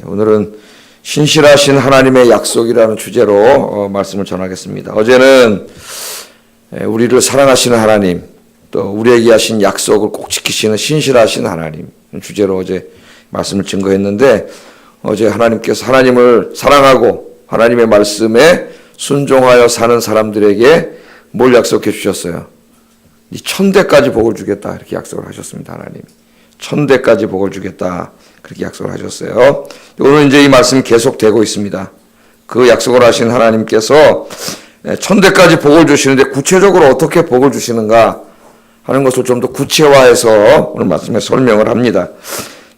오늘은 신실하신 하나님의 약속이라는 주제로 말씀을 전하겠습니다. 어제는 우리를 사랑하시는 하나님, 또 우리에게 하신 약속을 꼭 지키시는 신실하신 하나님 주제로 어제 말씀을 증거했는데, 어제 하나님께서 하나님을 사랑하고 하나님의 말씀에 순종하여 사는 사람들에게 뭘 약속해 주셨어요? 이 1000대까지 복을 주겠다, 이렇게 약속을 하셨습니다. 하나님 1000대까지 복을 주겠다, 그렇게 약속을 하셨어요. 오늘 이제 이 말씀이 계속되고 있습니다. 그 약속을 하신 하나님께서 1000대까지 복을 주시는데 구체적으로 어떻게 복을 주시는가 하는 것을 좀 더 구체화해서 오늘 말씀에 설명을 합니다.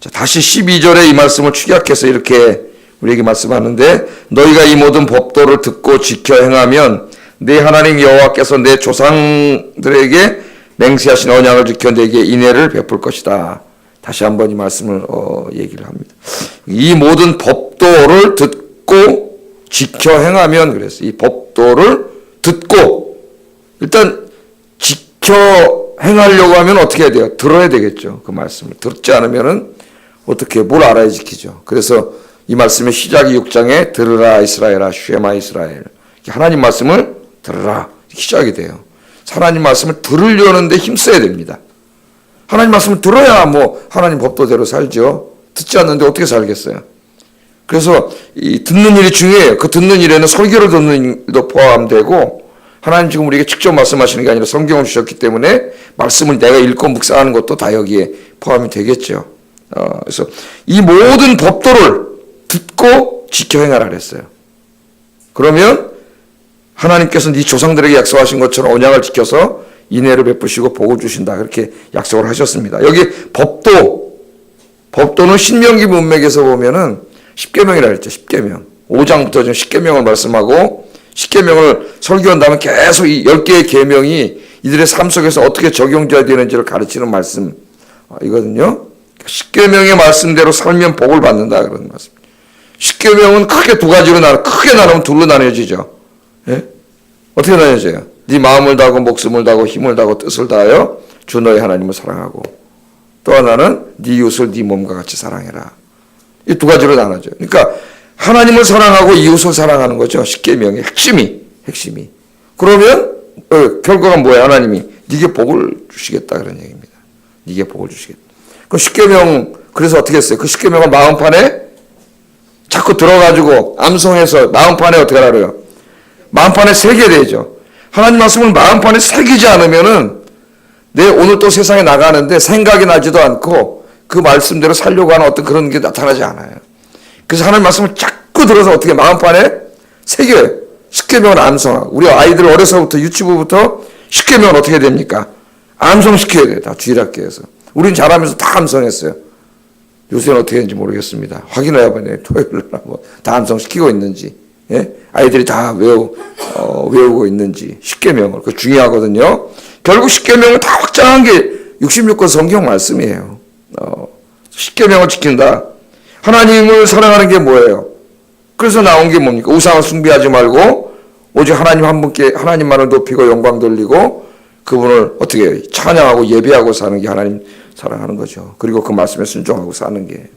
자, 다시 12절에 이 말씀을 축약해서 이렇게 우리에게 말씀하는데, 너희가 이 모든 법도를 듣고 지켜 행하면 내 하나님 여호와께서 내 조상들에게 맹세하신 언약을 지켜 내게 인애를 베풀 것이다. 다시 한번 이 말씀을 얘기를 합니다. 이 모든 법도를 듣고 지켜 행하면, 그래서 이 법도를 듣고, 일단 지켜 행하려고 하면 어떻게 해야 돼요? 들어야 되겠죠. 그 말씀을 듣지 않으면은 어떻게 뭘 알아야 지키죠. 그래서 이 말씀의 시작이 6장에 들으라 이스라엘아 쉐마 이스라엘, 하나님 말씀을 들으라 시작이 돼요. 하나님 말씀을 들으려는데 힘써야 됩니다. 하나님 말씀을 들어야 뭐 하나님 법도대로 살죠. 듣지 않는데 어떻게 살겠어요? 그래서 이 듣는 일이 중요해요. 그 듣는 일에는 설교를 듣는 일도 포함되고, 하나님 지금 우리에게 직접 말씀하시는 게 아니라 성경을 주셨기 때문에 말씀을 내가 읽고 묵상하는 것도 다 여기에 포함이 되겠죠. 그래서 이 모든 법도를 듣고 지켜 행하라 그랬어요. 그러면 하나님께서 네 조상들에게 약속하신 것처럼 언약을 지켜서 인애를 베푸시고 복을 주신다, 그렇게 약속을 하셨습니다. 여기 법도는 신명기 문맥에서 보면은 십계명이라 했죠. 십계명 5장부터 지금 십계명을 말씀하고, 십계명을 설교한 다음에 계속 이 10개의 계명이 이들의 삶 속에서 어떻게 적용돼야 되는지를 가르치는 말씀이거든요. 십계명의 말씀대로 살면 복을 받는다, 그런 말씀. 십계명은 크게 두 가지로 크게 나누면 둘로 나뉘어지죠. 예? 어떻게 나뉘어져요? 네 마음을 다하고 목숨을 다하고 힘을 다하고 뜻을 다하여 주 너의 하나님을 사랑하고, 또 하나는 네 이웃을 네 몸과 같이 사랑해라. 이 두 가지로 나눠져요. 그러니까 하나님을 사랑하고 이웃을 사랑하는 거죠. 십계명의 핵심이. 그러면 결과가 뭐예요? 하나님이 네게 복을 주시겠다, 그런 얘기입니다. 네게 복을 주시겠다. 그 십계명, 그래서 어떻게 했어요? 그 십계명을 마음판에 자꾸 들어가지고 암송해서 마음판에 어떻게 하라고요? 마음판에 새겨야 되죠. 하나님 말씀을 마음판에 새기지 않으면은 내 오늘 또 세상에 나가는데 생각이 나지도 않고 그 말씀대로 살려고 하는 어떤 그런 게 나타나지 않아요. 그래서 하나님 말씀을 자꾸 들어서 어떻게 마음판에 새겨요. 십계명을 암송하고, 우리 아이들 어려서부터 유치부부터 십계명을 어떻게 됩니까? 암송시켜야 돼요. 다 주일학교에서. 우린 잘하면서 다 암송했어요. 요새는 어떻게 했는지 모르겠습니다. 확인해야겠네요. 토요일날 다 암송시키고 있는지, 예? 아이들이 다 외우고 있는지, 십계명을. 그거 중요하거든요. 결국 십계명을 다 확장한 게 66권 성경 말씀이에요. 십계명을 지킨다. 하나님을 사랑하는 게 뭐예요? 그래서 나온 게 뭡니까? 우상을 숭배하지 말고 오직 하나님 한 분께 하나님만을 높이고 영광 돌리고 그분을 어떻게 찬양하고 예배하고 사는 게 하나님 사랑하는 거죠. 그리고 그 말씀에 순종하고 사는 게.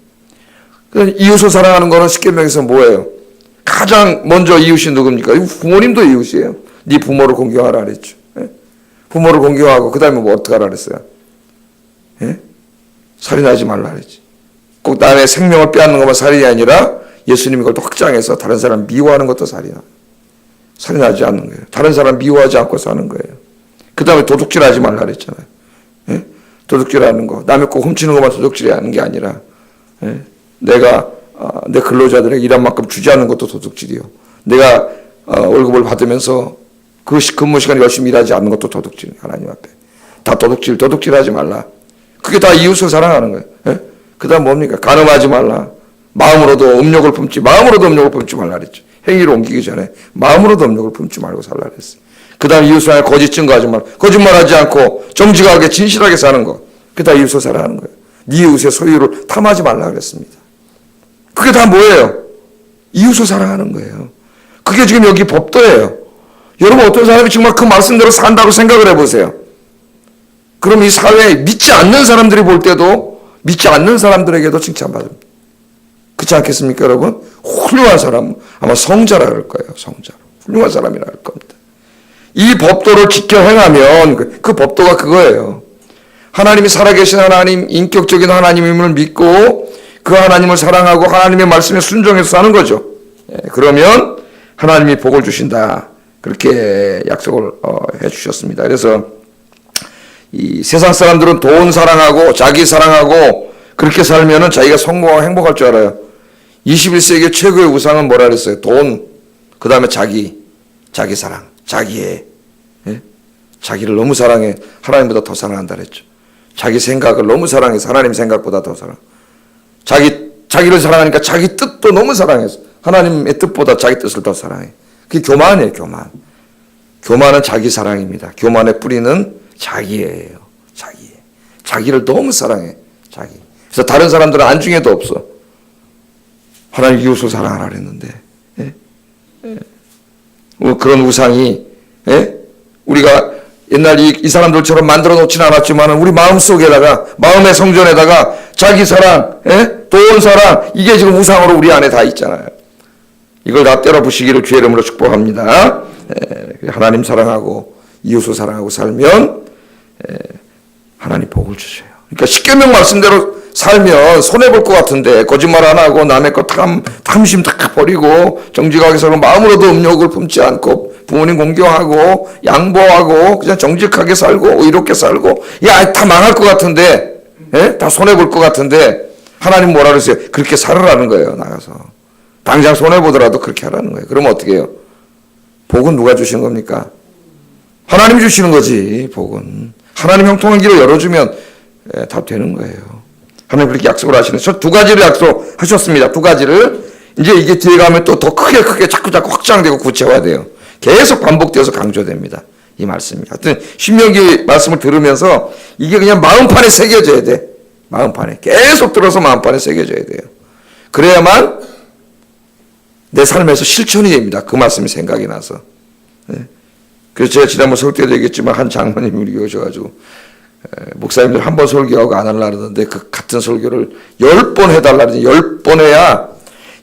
이웃을 사랑하는 거는 십계명에서 뭐예요? 가장 먼저 이웃이 누굽니까? 부모님도 이웃이에요. 네 부모를 공경하라 그랬죠. 예? 부모를 공경하고 그 다음에 뭐 어떻게 하라 그랬어요? 예? 살인하지 말라 그랬지. 꼭 남의 생명을 빼앗는 것만 살인이 아니라 예수님이 그걸 또 확장해서 다른 사람 미워하는 것도 살인이야. 살인하지 않는 거예요. 다른 사람 미워하지 않고 사는 거예요. 그 다음에 도둑질하지 말라 그랬잖아요. 예? 도둑질하는 거, 남의 거 훔치는 것만 도둑질하는 게 아니라, 예? 내가 내 근로자들에게 일한 만큼 주지 않는 것도 도둑질이요. 내가 월급을 받으면서 그 근무 시간에 열심히 일하지 않는 것도 도둑질. 하나님 앞에 다 도둑질하지 말라. 그게 다 이웃을 사랑하는 거예요. 예? 그 다음 뭡니까? 간음하지 말라. 마음으로도 음욕을 품지 말라 그랬죠. 행위로 옮기기 전에 마음으로도 음욕을 품지 말고 살라 그랬어요. 그 다음 이웃을 향해 거짓 증거하지 말고, 거짓말하지 않고 정직하게 진실하게 사는 거. 그게 다 이웃을 사랑하는 거예요. 네 이웃의 소유를 탐하지 말라 그랬습니다. 그게 다 뭐예요? 이웃을 사랑하는 거예요. 그게 지금 여기 법도예요. 여러분, 어떤 사람이 정말 그 말씀대로 산다고 생각을 해보세요. 그럼 이 사회에 믿지 않는 사람들이 볼 때도 믿지 않는 사람들에게도 칭찬받습니다. 그렇지 않겠습니까, 여러분? 훌륭한 사람, 아마 성자라 그럴 거예요. 성자. 훌륭한 사람이라 할 겁니다. 이 법도를 지켜 행하면 그 법도가 그거예요. 하나님이 살아계신 하나님, 인격적인 하나님임을 믿고 그 하나님을 사랑하고 하나님의 말씀에 순종해서 사는 거죠. 그러면 하나님이 복을 주신다. 그렇게 약속을 해 주셨습니다. 그래서 이 세상 사람들은 돈 사랑하고 자기 사랑하고 그렇게 살면은 자기가 성공하고 행복할 줄 알아요. 21세기 최고의 우상은 뭐라 그랬어요? 돈, 그 다음에 자기 사랑, 자기의, 자기를 너무 사랑해. 하나님보다 더 사랑한다 그랬죠. 자기 생각을 너무 사랑해서 하나님 생각보다 더 사랑. 자기를 사랑하니까 자기 뜻도 너무 사랑해서 하나님의 뜻보다 자기 뜻을 더 사랑해. 그게 교만이에요, 교만. 교만은 자기 사랑입니다. 교만의 뿌리는 자기예요. 자기를 너무 사랑해. 자기. 그래서 다른 사람들은 안중에도 없어. 하나님 이웃을 사랑하라 그랬는데. 그런 우상이, 우리가 옛날 이 사람들처럼 만들어 놓지는 않았지만 우리 마음속에다가, 마음의 성전에다가 자기 사랑, 돈 사랑, 이게 지금 우상으로 우리 안에 다 있잖아요. 이걸 다 때려 부시기를 주의 이름으로 축복합니다. 하나님 사랑하고 이웃을 사랑하고 살면 하나님 복을 주셔요. 그러니까 십계명 말씀대로 살면 손해볼 것 같은데 거짓말 안 하고 남의 것 탐심 다 버리고 정직하게 살고 마음으로도 음욕을 품지 않고 부모님 공경하고 양보하고 그냥 정직하게 살고 의롭게 살고 다 망할 것 같은데 다 손해볼 것 같은데 하나님 뭐라 그러세요? 그렇게 살으라는 거예요. 나가서 당장 손해보더라도 그렇게 하라는 거예요. 그러면 어떻게 해요? 복은 누가 주시는 겁니까? 하나님이 주시는 거지. 복은 하나님 형통한 길을 열어주면 다 되는 거예요. 하나님 그렇게 약속을 하시는. 저 두 가지를 약속하셨습니다. 두 가지를. 이제 이게 뒤에 가면 또 더 크게 자꾸 확장되고 구체화돼요. 계속 반복되어서 강조됩니다. 이 말씀이. 하여튼 신명기 말씀을 들으면서 이게 그냥 마음판에 새겨져야 돼. 마음판에. 계속 들어서 마음판에 새겨져야 돼요. 그래야만 내 삶에서 실천이 됩니다. 그 말씀이 생각이 나서. 그래서 제가 지난번 설교 때도 얘기했지만 한 장로님이 우리 오셔가지고 목사님들 한 번 설교하고 안 하려고 그러는데 그 같은 설교를 10번 해달라 그러더니 10번 해야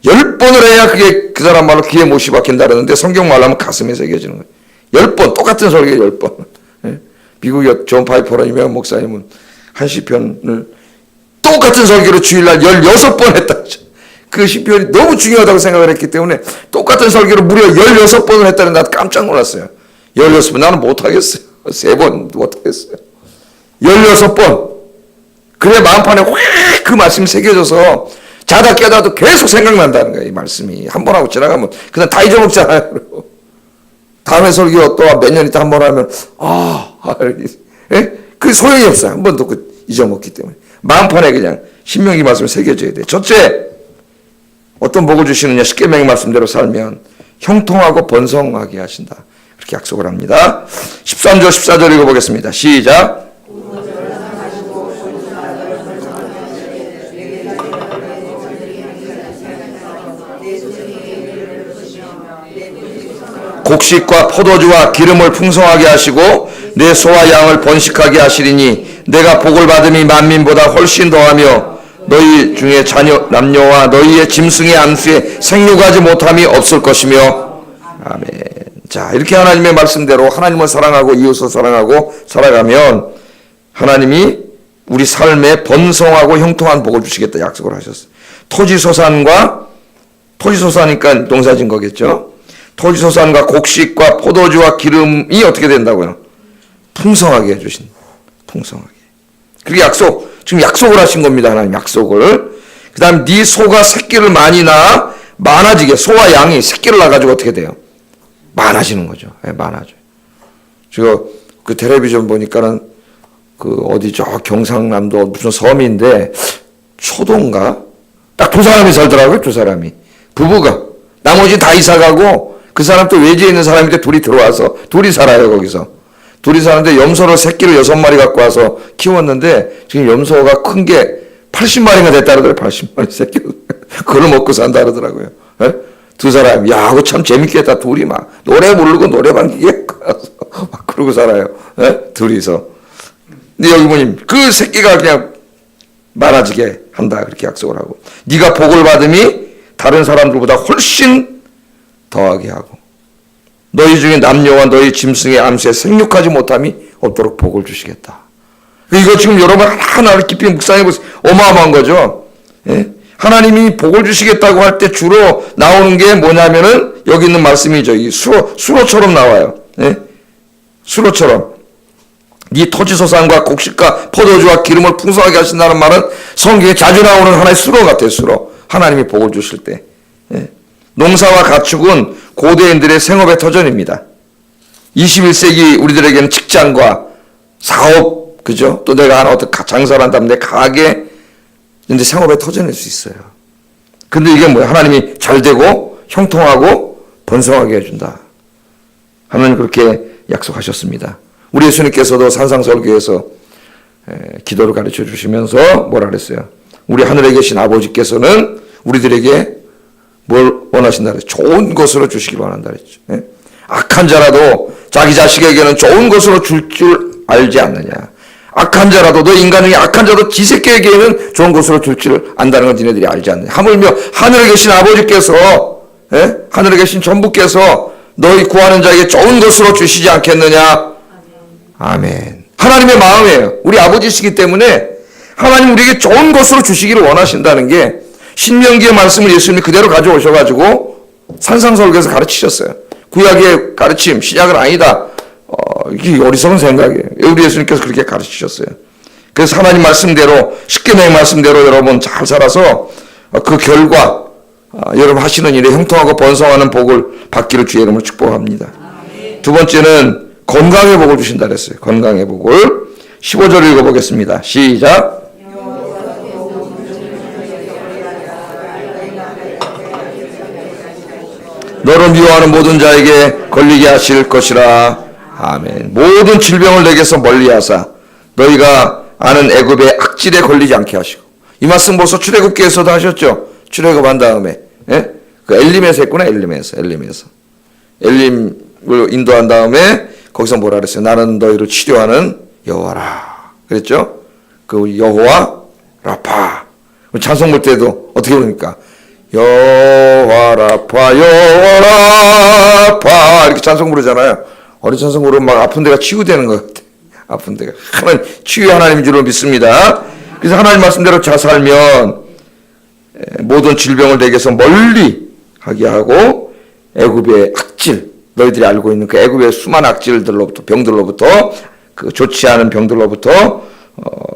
10번을 해야 그게 그 사람 말로 귀에 못이 박힌다 그러는데 성경 말로 하면 가슴에 새겨지는 거예요. 10번 똑같은 설교 10번. 미국의 존 파이퍼라는 유명한 목사님은 한 시편을 똑같은 설교로 주일날 16번 했다. 그 시편이 너무 중요하다고 생각을 했기 때문에 똑같은 설교를 무려 16번을 했다는 나도 깜짝 놀랐어요. 16번 나는 못하겠어요. 3번 못하겠어요. 16번. 그래 마음판에 확 그 말씀이 새겨져서 자다 깨다도 계속 생각난다는 거예요. 이 말씀이. 한 번 하고 지나가면 그냥 다 잊어먹잖아요. 다음에 설교 또 몇 년 있다 한 번 하면 그 소용이 없어요. 한 번도 잊어먹기 때문에. 마음판에 그냥 신명기 말씀을 새겨져야 돼요. 첫째, 어떤 복을 주시느냐. 십계명의 말씀대로 살면 형통하고 번성하게 하신다. 그렇게 약속을 합니다. 13절 14절 읽어보겠습니다. 시작. 곡식과 포도주와 기름을 풍성하게 하시고 내 소와 양을 번식하게 하시리니 내가 복을 받음이 만민보다 훨씬 더하며 너희 중에 자녀 남녀와 너희의 짐승의 안수에 생육하지 못함이 없을 것이며. 아멘. 자, 이렇게 하나님의 말씀대로 하나님을 사랑하고 이웃을 사랑하고 살아가면 하나님이 우리 삶에 번성하고 형통한 복을 주시겠다 약속을 하셨어요. 토지소산이니까 농사진 거겠죠. 토지소산과 곡식과 포도주와 기름이 어떻게 된다고요? 풍성하게 해주신. 풍성하게. 그게 지금 약속을 하신 겁니다. 하나님 약속을. 그 다음 네 소가 새끼를 많이 낳아 많아지게. 소와 양이 새끼를 낳아가지고 어떻게 돼요? 많아지는 거죠. 많아져요. 제가 그 텔레비전 보니까는 어디 저 경상남도 무슨 섬인데 초도인가? 딱 두 사람이 살더라고요. 두 사람이. 부부가. 나머지 다 이사가고 그 사람 또 외지에 있는 사람인데 둘이 들어와서 둘이 살아요. 거기서. 둘이 사는데 염소를 새끼를 6마리 갖고 와서 키웠는데 지금 염소가 큰 게 80마리가 됐다 그러더라고요. 80마리 새끼를. 그걸 먹고 산다 그러더라고요. 두 사람, 그거 참 재밌겠다. 둘이 막 노래 부르고 노래방 기계 막 그러고 살아요. 둘이서. 근데 여기 보니 그 새끼가 그냥 많아지게 한다. 그렇게 약속을 하고 네가 복을 받음이 다른 사람들보다 훨씬 더하게 하고 너희 중에 남녀와 너희 짐승의 암수에 생육하지 못함이 없도록 복을 주시겠다. 이거 지금 여러분 하나를 깊이 묵상해 보세요. 어마어마한 거죠. 예? 하나님이 복을 주시겠다고 할 때 주로 나오는 게 뭐냐면은 여기 있는 말씀이죠. 이 수로처럼 나와요. 예? 수로처럼. 네 토지소산과 곡식과 포도주와 기름을 풍성하게 하신다는 말은 성경에 자주 나오는 하나의 수로 같아요. 수로. 하나님이 복을 주실 때. 예? 농사와 가축은 고대인들의 생업의 터전입니다. 21세기 우리들에게는 직장과 사업, 그죠? 또 내가 하나 어떤 장사를 한다면 내 가게, 근데 생업의 터전일 수 있어요. 근데 이게 뭐야? 하나님이 잘 되고 형통하고 번성하게 해준다. 하나님 그렇게 약속하셨습니다. 우리 예수님께서도 산상설교에서 기도를 가르쳐 주시면서 뭐라 그랬어요? 우리 하늘에 계신 아버지께서는 우리들에게 뭘 원하신다 그랬죠? 좋은 것으로 주시길 원한다 그랬죠. 예? 악한 자라도 자기 자식에게는 좋은 것으로 줄 알지 않느냐. 악한 자라도 너 인간 중에 악한 자도 지 새끼에게는 좋은 것으로 줄 줄 안다는 건 니네들이 알지 않느냐. 하물며 하늘에 계신 아버지께서 하늘에 계신 전부께서 너희 구하는 자에게 좋은 것으로 주시지 않겠느냐. 아멘. 하나님의 마음이에요. 우리 아버지시기 때문에 하나님 우리에게 좋은 것으로 주시기를 원하신다는 게 신명기의 말씀을 예수님이 그대로 가져오셔가지고 산상설교에서 가르치셨어요. 구약의 가르침, 신약은 아니다. 이게 어리석은 생각이에요. 우리 예수님께서 그렇게 가르치셨어요. 그래서 하나님 말씀대로, 십계명 말씀대로 여러분 잘 살아서 그 결과 여러분 하시는 일에 형통하고 번성하는 복을 받기를 주의 이름으로 축복합니다. 두 번째는 건강의 복을 주신다 그랬어요. 건강의 복을 15절 읽어보겠습니다. 시작. 너를 미워하는 모든 자에게 걸리게 하실 것이라. 아멘. 모든 질병을 내게서 멀리하사 너희가 아는 애굽의 악질에 걸리지 않게 하시고. 이 말씀 벌써 출애굽기에서도 하셨죠. 출애굽한 다음에 그 엘림에서 했구나. 엘림에서 엘림을 인도한 다음에 거기서 뭐라 그랬어요? 나는 너희를 치료하는 여호와라 그랬죠. 그 여호와 라파. 찬송물 때도 어떻게 부릅니까? 여호와 라파 여호와 라파 이렇게 찬송 부르잖아요. 어린 찬송 부르면 막 아픈 데가 치유되는 것 같아요. 아픈 데가 하나님 치유의 하나님인 줄로 믿습니다. 그래서 하나님 말씀대로 잘 살면 모든 질병을 내게서 멀리 하게 하고 애굽의 악질, 너희들이 알고 있는 그 애굽의 수많은 악질들로부터, 병들로부터, 그 좋지 않은 병들로부터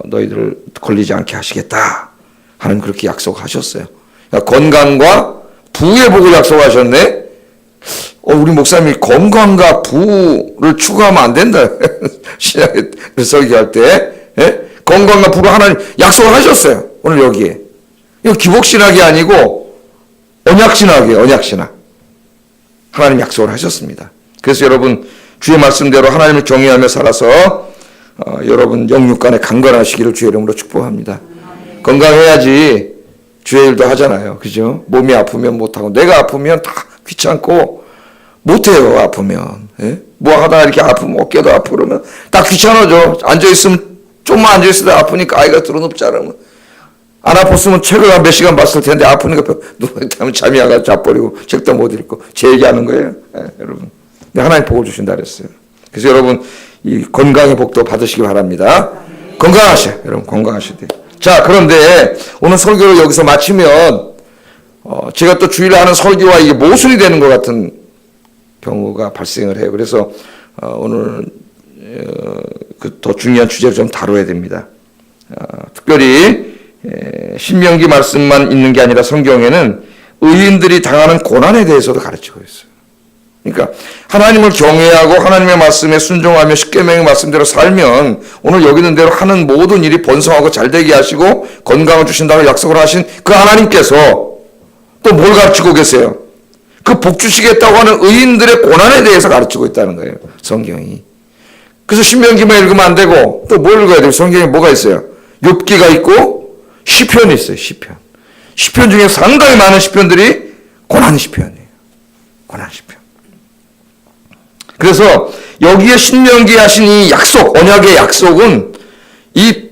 너희들을 걸리지 않게 하시겠다. 하나님 그렇게 약속하셨어요. 그러니까 건강과 부의 복을 약속하셨네. 우리 목사님이 건강과 부를 추구하면 안 된다. 신약에 설교할 때 건강과 부를 하나님 약속을 하셨어요. 오늘 여기에. 이거 기복신학이 아니고 언약신학이에요. 언약신학. 하나님 약속을 하셨습니다. 그래서 여러분 주의 말씀대로 하나님을 경외하며 살아서 여러분 영육간에 강건하시기를 주의 이름으로 축복합니다. 건강해야지 주의 일도 하잖아요. 그죠? 몸이 아프면 못하고 내가 아프면 다 귀찮고 못해요. 아프면. 뭐 하다가 이렇게 아프면 어깨도 아프고 그러면 다 귀찮아져. 앉아있으면 좀만 앉아있어도 아프니까 아이가 들어눕지 않으면 안 아팠으면 책을 한 몇 시간 봤을 텐데 아프니까 누구한테 잠이 와가 자버리고 책도 못 읽고 제 얘기하는 거예요. 여러분. 하나님 복을 주신다 그랬어요. 그래서 여러분 이 건강의 복도 받으시기 바랍니다. 건강하셔요. 여러분 건강하셔야 돼요. 자, 그런데 오늘 설교를 여기서 마치면 제가 또 주일에 하는 설교와 이게 모순이 되는 것 같은 경우가 발생을 해요. 그래서 오늘 그 더 중요한 주제를 좀 다뤄야 됩니다. 특별히 신명기 말씀만 있는 게 아니라 성경에는 의인들이 당하는 고난에 대해서도 가르치고 있어요. 그러니까 하나님을 경외하고 하나님의 말씀에 순종하며 십계명의 말씀대로 살면 오늘 여기 있는 대로 하는 모든 일이 번성하고 잘되게 하시고 건강을 주신다고 약속을 하신 그 하나님께서 또 뭘 가르치고 계세요? 그 복 주시겠다고 하는 의인들의 고난에 대해서 가르치고 있다는 거예요. 성경이. 그래서 신명기만 읽으면 안 되고 또 뭘 읽어야 돼요? 성경에 뭐가 있어요? 욥기가 있고 시편이 있어요. 시편 중에 상당히 많은 시편들이 고난 시편이에요. 고난 시편. 그래서 여기에 신명기에 하신 이 약속, 언약의 약속은 이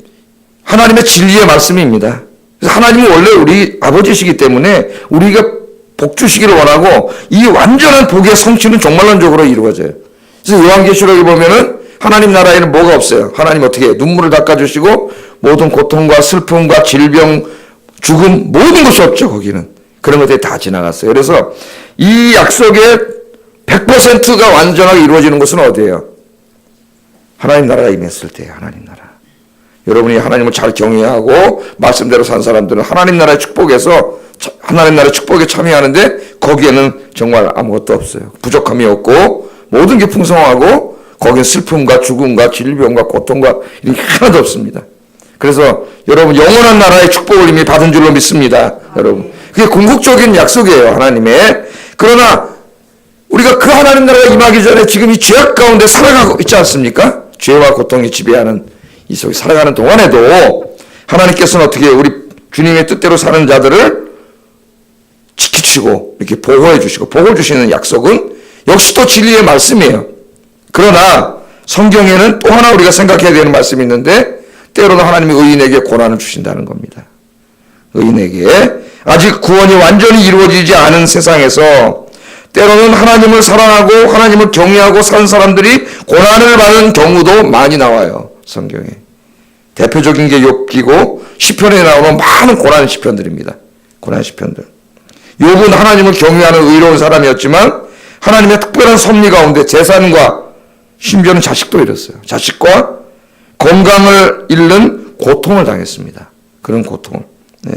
하나님의 진리의 말씀입니다. 그래서 하나님은 원래 우리 아버지시기 때문에 우리가 복 주시기를 원하고 이 완전한 복의 성취는 종말론적으로 이루어져요. 그래서 요한계시록에 보면은 하나님 나라에는 뭐가 없어요. 하나님 어떻게 해요? 눈물을 닦아주시고 모든 고통과 슬픔과 질병, 죽음 모든 것이 없죠. 거기는. 그런 것들이 다 지나갔어요. 그래서 이 약속의 100%가 완전하게 이루어지는 것은 어디예요? 하나님 나라가 임했을 때예요. 하나님 나라. 여러분이 하나님을 잘 경외하고 말씀대로 산 사람들은 하나님 나라의 축복에서 하나님 나라의 축복에 참여하는데 거기에는 정말 아무것도 없어요. 부족함이 없고 모든 게 풍성하고 거기에 슬픔과 죽음과 질병과 고통과 이런 게 하나도 없습니다. 그래서 여러분 영원한 나라의 축복을 이미 받은 줄로 믿습니다. 여러분 그게 궁극적인 약속이에요. 하나님의. 그러나 우리가 그 하나님 나라가 임하기 전에 지금 이 죄악 가운데 살아가고 있지 않습니까? 죄와 고통이 지배하는 이 속에 살아가는 동안에도 하나님께서는 어떻게 해요? 우리 주님의 뜻대로 사는 자들을 지키시고 이렇게 보호해 주시고 복을 주시는 약속은 역시 또 진리의 말씀이에요. 그러나 성경에는 또 하나 우리가 생각해야 되는 말씀이 있는데 때로는 하나님이 의인에게 고난을 주신다는 겁니다. 의인에게 아직 구원이 완전히 이루어지지 않은 세상에서 때로는 하나님을 사랑하고 하나님을 경외하고 사는 사람들이 고난을 받는 경우도 많이 나와요. 성경에. 대표적인 게 욥기고 시편에 나오는 많은 고난 시편들입니다. 고난 시편들. 욥은 하나님을 경외하는 의로운 사람이었지만 하나님의 특별한 섭리 가운데 재산과 심지어는 자식도 잃었어요. 자식과 건강을 잃는 고통을 당했습니다. 그런 고통을. 네.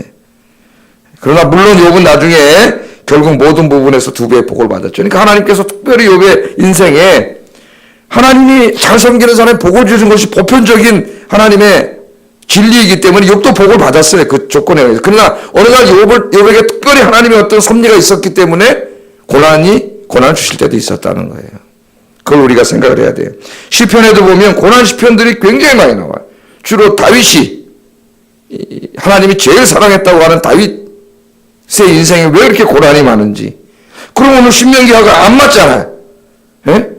그러나 물론 욥은 나중에 결국 모든 부분에서 2배의 복을 받았죠. 그러니까 하나님께서 특별히 욥의 인생에 하나님이 잘 섬기는 사람에 복을 주신 것이 보편적인 하나님의 진리이기 때문에 욥도 복을 받았어요. 그 조건에 의해서. 그러나 어느 날 욥에게 특별히 하나님의 어떤 섭리가 있었기 때문에 고난을 주실 때도 있었다는 거예요. 그걸 우리가 생각을 해야 돼요. 시편에도 보면 고난 시편들이 굉장히 많이 나와요. 주로 다윗이 하나님이 제일 사랑했다고 하는 다윗의 인생에 왜 이렇게 고난이 많은지. 그럼 오늘 신명기하고 안 맞잖아요. 예?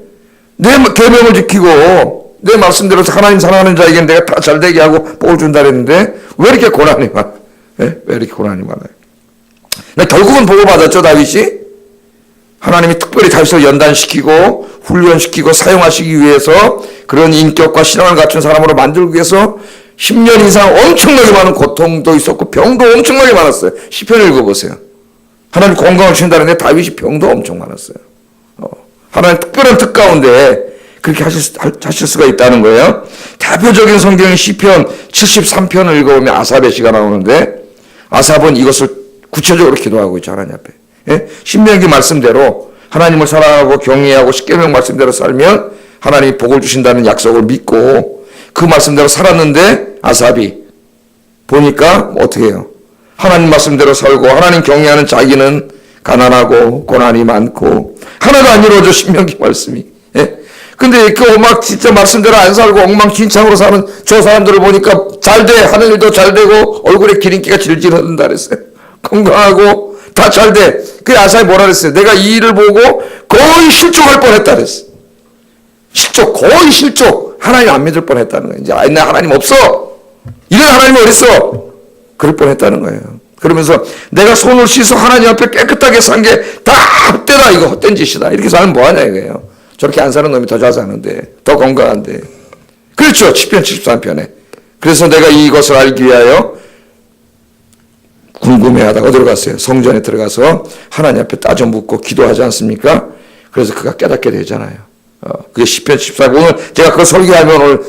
내 계명을 지키고 내 말씀대로 하나님 사랑하는 자에게는 내가 다 잘되게 하고 복을 준다 그랬는데 왜 이렇게 고난이 많아요? 예? 왜 이렇게 고난이 많아요? 결국은 복을 받았죠. 다윗이. 하나님이 특별히 다윗을 연단시키고 훈련시키고 사용하시기 위해서 그런 인격과 신앙을 갖춘 사람으로 만들기 위해서 10년 이상 엄청나게 많은 고통도 있었고 병도 엄청나게 많았어요. 시편을 읽어보세요. 하나님 건강을 주신다는데 다윗이 병도 엄청 많았어요. 하나님 특별한 뜻 가운데 그렇게 하실 수가 있다는 거예요. 대표적인 성경의 시편 73편을 읽어보면 아삽의 시가 나오는데 아삽은 이것을 구체적으로 기도하고 있죠. 하나님 앞에. 예? 신명기 말씀대로 하나님을 사랑하고 경외하고 십계명 말씀대로 살면 하나님이 복을 주신다는 약속을 믿고 그 말씀대로 살았는데 아삽이 보니까 어떻게 해요? 하나님 말씀대로 살고 하나님 경외하는 자기는 가난하고 고난이 많고 하나도 안 이루어져. 신명기 말씀이. 예? 근데 그 막 진짜 말씀대로 안 살고 엉망진창으로 사는 저 사람들을 보니까 잘돼. 하는 일도 잘 되고 얼굴에 기름기가 질질 흐른다 그랬어요. 건강하고 다 잘 돼. 그 아사히 뭐라 그랬어요? 내가 이 일을 보고 거의 실족할 뻔했다 그랬어. 거의 실족. 하나님 안 믿을 뻔했다는 거예요. 이제 하나님 없어. 이런 하나님 어딨어? 그럴 뻔했다는 거예요. 그러면서 내가 손을 씻어 하나님 앞에 깨끗하게 산 게 다 헛되다. 이거 헛된 짓이다. 이렇게 살면 뭐하냐 이거예요. 저렇게 안 사는 놈이 더 잘 사는데, 더 건강한데. 그렇죠. 시편 73편에. 그래서 내가 이것을 알기 위하여 궁금해하다가 어디로 갔어요? 성전에 들어가서 하나님 앞에 따져 묻고 기도하지 않습니까? 그래서 그가 깨닫게 되잖아요. 그게 시편 14편. 오늘 제가 그거 설교하면 오늘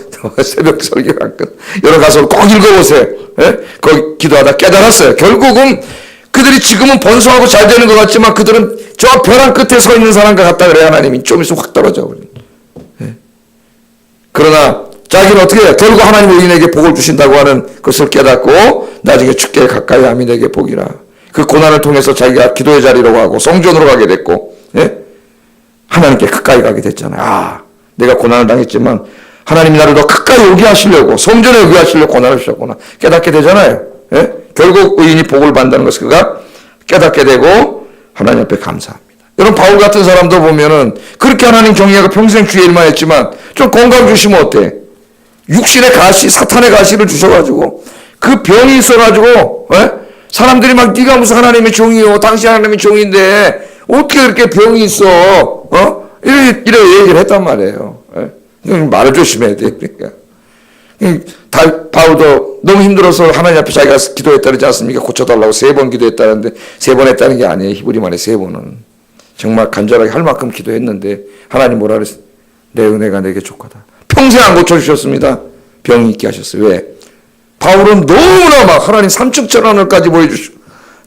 새벽 설교가 여러 가서 꼭 읽어보세요. 예? 거기 기도하다 깨달았어요. 결국은 그들이 지금은 번성하고 잘 되는 것 같지만 그들은 저 벼랑 끝에 서 있는 사람과 같다 그래요. 하나님이 좀 있으면 확 떨어져. 예? 그러나 자기는 어떻게 해요? 결국 하나님 의인에게 복을 주신다고 하는 것을 깨닫고 나중에 주께 가까이 함이 내게 복이라. 그 고난을 통해서 자기가 기도의 자리로 가고 성전으로 가게 됐고, 예? 하나님께 가까이 가게 됐잖아요. 내가 고난을 당했지만 하나님이 나를 더 가까이 오게 하시려고 성전에 오게 하시려고 고난을 주셨구나. 깨닫게 되잖아요. 예? 결국 의인이 복을 받는다는 것을 그가 깨닫게 되고 하나님 앞에 감사합니다. 여러분 바울 같은 사람도 보면은 그렇게 하나님 경외하고 평생 주의 일만 했지만 좀 건강 주시면 어때? 육신의 가시, 사탄의 가시를 주셔가지고 그 병이 있어가지고 사람들이 막 네가 무슨 하나님의 종이요, 당신 하나님의 종인데 어떻게 그렇게 병이 있어? 이래 얘기를 했단 말이에요. 말을 조심해야 돼. 그러니까 바울도 너무 힘들어서 하나님 앞에 자기가 기도했다 그러지 않습니까? 고쳐달라고 3번 기도했다는데 3번 했다는 게 아니에요. 히브리 말에 3번은. 정말 간절하게 할 만큼 기도했는데 하나님 뭐라 그랬어요? 내 은혜가 내게 족하다. 평생 안 고쳐주셨습니다. 병이 있게 하셨어요. 왜? 바울은 너무나 막 하나님 삼축전환을까지 보여주시고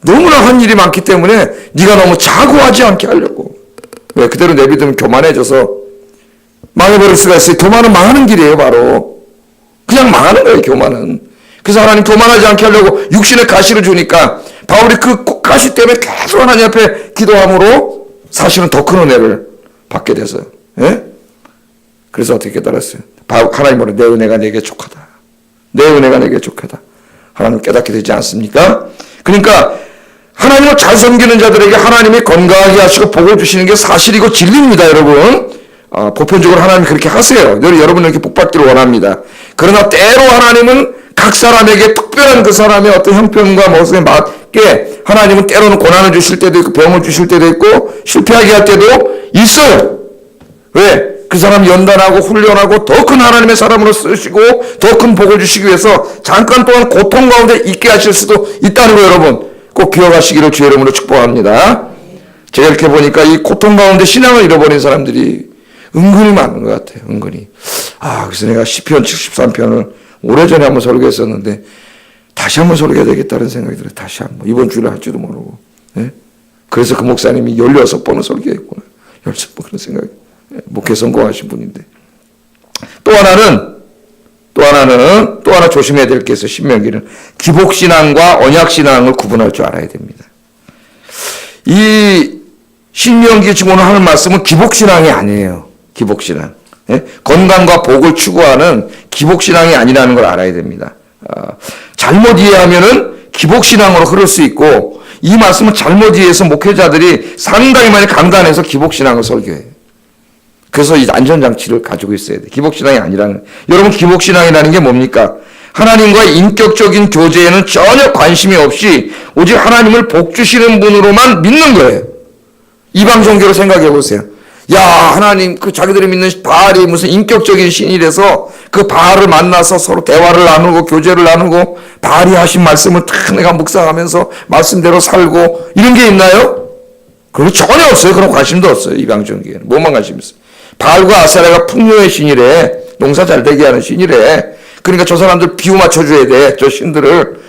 너무나 한 일이 많기 때문에 네가 너무 자고하지 않게 하려고. 왜? 그대로 내비두면 교만해져서 망해버릴 수가 있어요. 교만은 망하는 길이에요. 바로 그냥 망하는 거예요. 교만은. 그래서 하나님 교만하지 않게 하려고 육신의 가시를 주니까 바울이 그 가시 때문에 계속 하나님 앞에 기도함으로 사실은 더 큰 은혜를 받게 됐어요. 예? 그래서 어떻게 깨달았어요? 하나님으로 내 은혜가 내게 족하다. 내 은혜가 내게 족하다. 하나님 깨닫게 되지 않습니까? 그러니까 하나님을 잘 섬기는 자들에게 하나님이 건강하게 하시고 복을 주시는 게 사실이고 진리입니다. 여러분. 보편적으로 하나님 그렇게 하세요. 여러분은 이렇게 복받기를 원합니다. 그러나 때로 하나님은 각 사람에게 특별한 그 사람의 어떤 형편과 모습에 맞게 하나님은 때로는 고난을 주실 때도 있고 병을 주실 때도 있고 실패하게 할 때도 있어요. 왜? 그 사람 연단하고 훈련하고 더 큰 하나님의 사람으로 쓰시고 더 큰 복을 주시기 위해서 잠깐 동안 고통 가운데 있게 하실 수도 있다는 거 여러분 꼭 기억하시기를 주의 이름으로 축복합니다. 제가 이렇게 보니까 이 고통 가운데 신앙을 잃어버린 사람들이 은근히 많은 것 같아요. 은근히. 그래서 내가 시편 73편을 오래전에 한번 설교했었는데 다시 한번 설교해야 되겠다는 생각이 들어요. 다시 한번. 이번 주에 할지도 모르고. 예? 그래서 그 목사님이 16번을 설교했구나. 16번 그런 생각이. 목회 성공하신 분인데. 또 하나 조심해야 될 게 있어요. 신명기는. 기복신앙과 언약신앙을 구분할 줄 알아야 됩니다. 이 신명기 지금 오늘 하는 말씀은 기복신앙이 아니에요. 기복신앙. 예? 건강과 복을 추구하는 기복신앙이 아니라는 걸 알아야 됩니다. 잘못 이해하면은 기복신앙으로 흐를 수 있고 이 말씀은 잘못 이해해서 목회자들이 상당히 많이 강단해서 기복신앙을 설교해요. 그래서 이 안전장치를 가지고 있어야 돼. 기복신앙이 아니라는. 여러분 기복신앙이라는 게 뭡니까? 하나님과의 인격적인 교제에는 전혀 관심이 없이 오직 하나님을 복 주시는 분으로만 믿는 거예요. 이방 종교로 생각해 보세요. 야 하나님 그 자기들이 믿는 바알이 무슨 인격적인 신이라서 그 바알을 만나서 서로 대화를 나누고 교제를 나누고 바알이 하신 말씀을 탁 내가 묵상하면서 말씀대로 살고 이런 게 있나요? 그런 전혀 없어요. 그런 관심도 없어요. 이방 종교에는. 뭐만 관심 있어요. 바알과 아세라가 풍요의 신이래. 농사 잘 되게 하는 신이래. 그러니까 저 사람들 비유 맞춰줘야 돼. 저 신들을.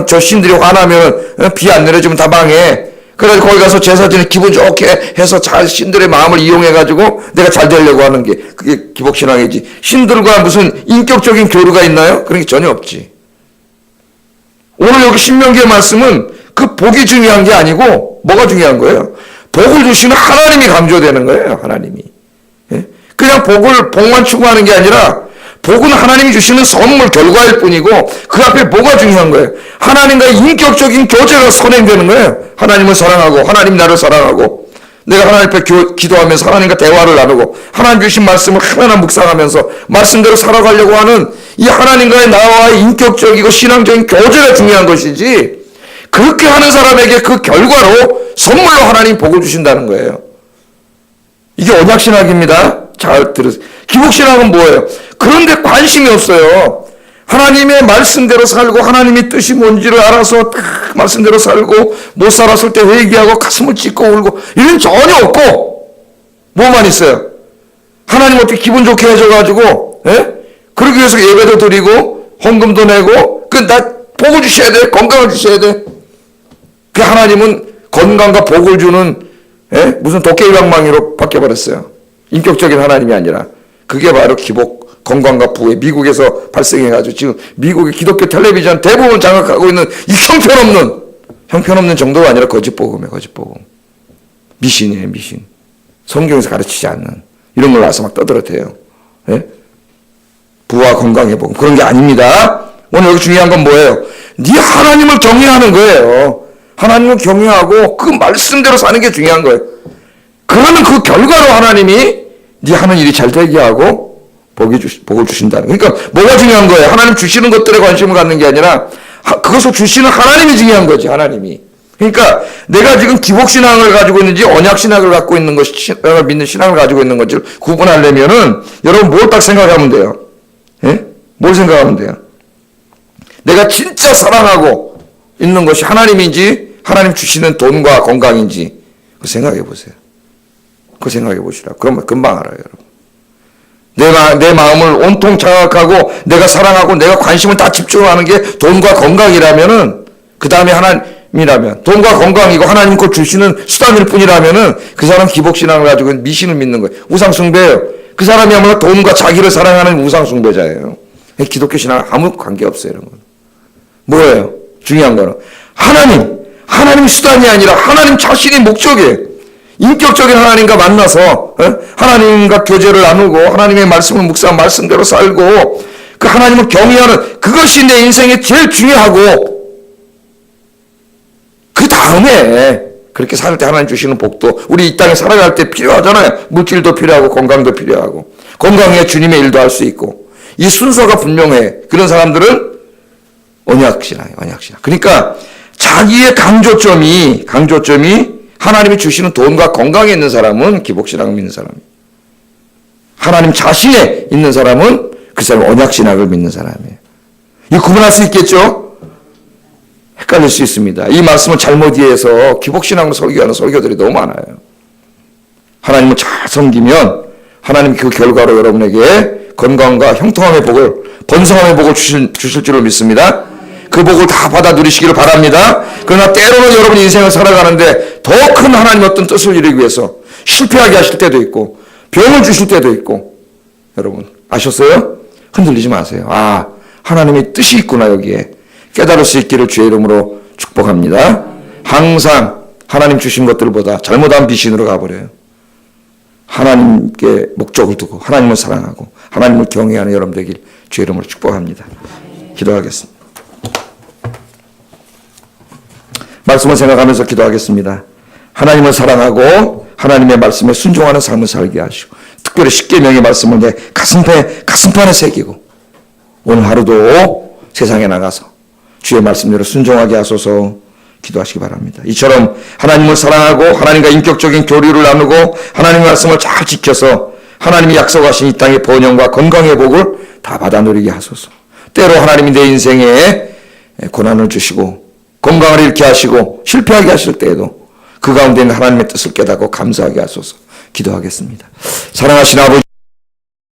저 신들이 화나면 비 안 내려주면 다 망해. 그래서 거기 가서 제사 지내 기분 좋게 해서 잘 신들의 마음을 이용해가지고 내가 잘 되려고 하는 게 그게 기복신앙이지. 신들과 무슨 인격적인 교류가 있나요? 그런 게 전혀 없지. 오늘 여기 신명기의 말씀은 그 복이 중요한 게 아니고 뭐가 중요한 거예요? 복을 주시는 하나님이 강조되는 거예요. 하나님이. 그냥 복만 추구하는 게 아니라 복은 하나님이 주시는 선물 결과일 뿐이고 그 앞에 뭐가 중요한 거예요? 하나님과의 인격적인 교제가 선행되는 거예요. 하나님을 사랑하고 하나님 나를 사랑하고 내가 하나님 앞에 기도하면서 하나님과 대화를 나누고 하나님 주신 말씀을 하나하나 묵상하면서 말씀대로 살아가려고 하는 이 하나님과의 나와의 인격적이고 신앙적인 교제가 중요한 것이지 그렇게 하는 사람에게 그 결과로 선물로 하나님 복을 주신다는 거예요. 이게 언약신학입니다. 잘 들으세요. 기복신학은 뭐예요? 그런데 관심이 없어요. 하나님의 말씀대로 살고 하나님의 뜻이 뭔지를 알아서 딱 말씀대로 살고 못 살았을 때 회개하고 가슴을 찢고 울고 이런 전혀 없고 뭐만 있어요? 하나님 어떻게 기분 좋게 해줘가지고 그러기 위해서 예배도 드리고 헌금도 내고 나 복을 주셔야 돼. 건강을 주셔야 돼. 그 하나님은 건강과 복을 주는 무슨 도깨비 방망이로 바뀌어버렸어요. 인격적인 하나님이 아니라 그게 바로 기복, 건강과 부의 미국에서 발생해가지고 지금 미국의 기독교 텔레비전 대부분 장악하고 있는 이 형편없는 정도가 아니라 거짓복음이에요. 거짓복음. 미신이에요. 미신. 성경에서 가르치지 않는 이런 걸 와서 막 떠들어대요. 부와 건강의 복음. 그런 게 아닙니다. 오늘 여기 중요한 건 뭐예요? 네 하나님을 경외하는 거예요. 하나님을 경외하고 그 말씀대로 사는 게 중요한 거예요. 그러면 그 결과로 하나님이 네 하는 일이 잘 되게 하고 복을 주신다는 거예요. 그러니까 뭐가 중요한 거예요? 하나님 주시는 것들에 관심을 갖는 게 아니라 그것을 주시는 하나님이 중요한 거지, 하나님이. 그러니까 내가 지금 기복신앙을 가지고 있는지 언약신앙을 갖고 있는 것이, 신앙을 믿는 신앙을 가지고 있는 건지를 구분하려면은 여러분 뭘 딱 생각하면 돼요? 예? 뭘 생각하면 돼요? 내가 진짜 사랑하고 있는 것이 하나님인지 하나님 주시는 돈과 건강인지 그거 생각해 보세요. 그거 생각해 보시라고. 그러면 금방 알아요, 여러분. 내 마음을 온통 장악하고 내가 사랑하고 내가 관심을 다 집중하는 게 돈과 건강이라면은 그 다음에 하나님이라면 돈과 건강이고 하나님 곧 주시는 수단일 뿐이라면은 그 사람 기복신앙을 가지고 미신을 믿는 거예요. 우상숭배예요. 그 사람이야말로 돈과 자기를 사랑하는 우상숭배자예요. 기독교 신앙 아무 관계 없어요, 이런 건. 뭐예요? 중요한 거는 하나님이 수단이 아니라 하나님 자신이 목적이에요. 인격적인 하나님과 만나서 하나님과 교제를 나누고 하나님의 말씀을 묵상한 말씀대로 살고 그 하나님을 경외하는 그것이 내 인생에 제일 중요하고 그 다음에 그렇게 살 때 하나님 주시는 복도 우리 이 땅에 살아갈 때 필요하잖아요. 물질도 필요하고 건강도 필요하고 건강에 주님의 일도 할 수 있고 이 순서가 분명해. 그런 사람들은 언약신앙이에요. 언약신앙. 그러니까 자기의 강조점이 하나님이 주시는 돈과 건강에 있는 사람은 기복신앙을 믿는 사람이에요. 하나님 자신에 있는 사람은 그 사람 언약신앙을 믿는 사람이에요. 이 구분할 수 있겠죠? 헷갈릴 수 있습니다. 이 말씀을 잘못 이해해서 기복신앙으로 설교하는 설교들이 너무 많아요. 하나님을 잘 섬기면 하나님 그 결과로 여러분에게 건강과 형통함의 복을 번성함의 복을 주실 줄을 믿습니다. 그 복을 다 받아 누리시기를 바랍니다. 그러나 때로는 여러분 인생을 살아가는데 더 큰 하나님 어떤 뜻을 이루기 위해서 실패하게 하실 때도 있고 병을 주실 때도 있고 여러분 아셨어요? 흔들리지 마세요. 아, 하나님의 뜻이 있구나 여기에 깨달을 수 있기를 주의 이름으로 축복합니다. 항상 하나님 주신 것들보다 잘못한 비신으로 가버려요. 하나님께 목적을 두고 하나님을 사랑하고 하나님을 경외하는 여러분 되길 주의 이름으로 축복합니다. 기도하겠습니다. 말씀을 생각하면서 기도하겠습니다. 하나님을 사랑하고 하나님의 말씀에 순종하는 삶을 살게 하시고 특별히 십계명의 말씀을 내 가슴판에 새기고 오늘 하루도 세상에 나가서 주의 말씀대로 순종하게 하소서 기도하시기 바랍니다. 이처럼 하나님을 사랑하고 하나님과 인격적인 교류를 나누고 하나님의 말씀을 잘 지켜서 하나님이 약속하신 이 땅의 번영과 건강의 복을 다 받아 누리게 하소서. 때로 하나님이 내 인생에 고난을 주시고 건강을 잃게 하시고 실패하게 하실 때에도 그 가운데 있는 하나님의 뜻을 깨닫고 감사하게 하소서 기도하겠습니다. 사랑하신 아버지